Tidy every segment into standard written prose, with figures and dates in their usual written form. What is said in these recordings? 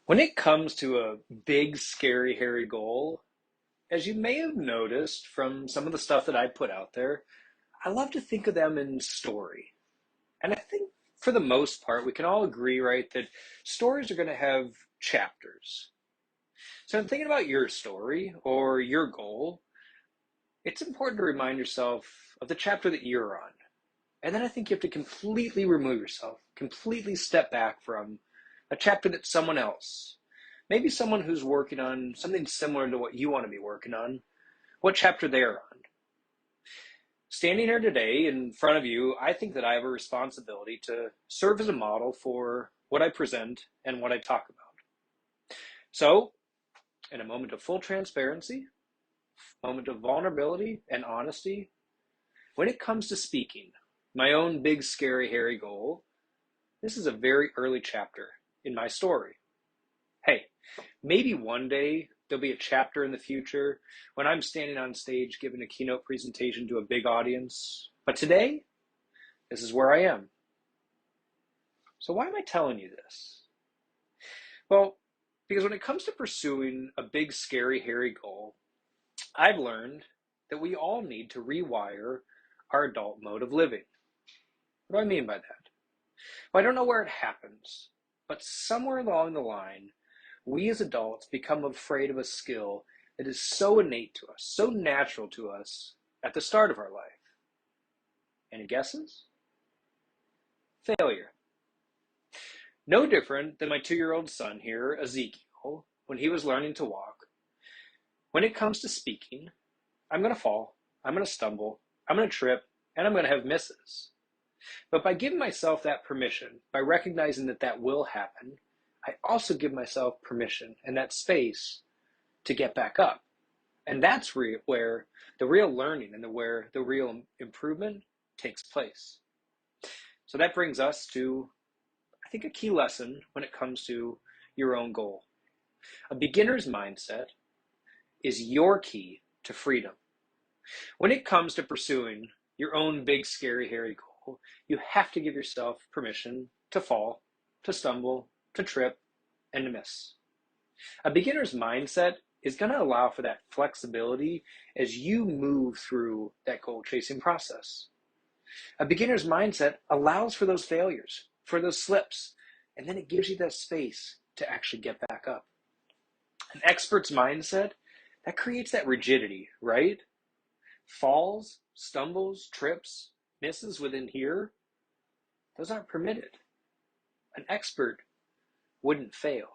When it comes to a big, scary, hairy goal, as you may have noticed from some of the stuff that I put out there, I love to think of them in story. And I think for the most part, we can all agree, right, that stories are going to have chapters. So in thinking about your story or your goal, it's important to remind yourself of the chapter that you're on. And then I think you have to completely remove yourself, completely step back from a chapter that someone else, maybe someone who's working on something similar to what you want to be working on, what chapter they're on. Standing here today in front of you, I think that I have a responsibility to serve as a model for what I present and what I talk about. So, in a moment of full transparency, moment of vulnerability and honesty, when it comes to speaking, my own big, scary, hairy goal, this is a very early chapter in my story. Hey, maybe one day there'll be a chapter in the future when I'm standing on stage giving a keynote presentation to a big audience. But today, this is where I am. So why am I telling you this? Well, because when it comes to pursuing a big, scary, hairy goal, I've learned that we all need to rewire our adult mode of living. What do I mean by that? Well, I don't know where it happens, but somewhere along the line, we as adults become afraid of a skill that is so innate to us, so natural to us at the start of our life. Any guesses? Failure. No different than my 2-year-old son here, Ezekiel, when he was learning to walk. When it comes to speaking, I'm going to fall, I'm going to stumble, I'm going to trip, and I'm going to have misses. But by giving myself that permission, by recognizing that that will happen, I also give myself permission and that space to get back up. And that's where the real learning and where the real improvement takes place. So that brings us to, I think, a key lesson when it comes to your own goal. A beginner's mindset is your key to freedom. When it comes to pursuing your own big, scary, hairy goal, you have to give yourself permission to fall, to stumble, to trip, and to miss. A beginner's mindset is going to allow for that flexibility as you move through that goal chasing process. A beginner's mindset allows for those failures, for those slips, and then it gives you that space to actually get back up. An expert's mindset, that creates that rigidity, right? Falls, stumbles, trips, misses within here, those aren't permitted. An expert wouldn't fail.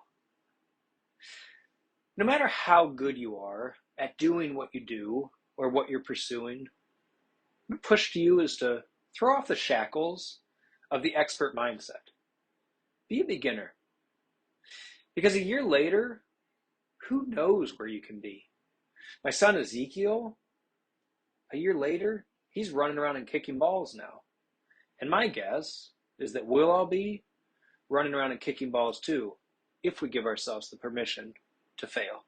No matter how good you are at doing what you do or what you're pursuing, the push to you is to throw off the shackles of the expert mindset. Be a beginner. Because a year later, who knows where you can be? My son Ezekiel, a year later, he's running around and kicking balls now. And my guess is that we'll all be running around and kicking balls too, if we give ourselves the permission to fail.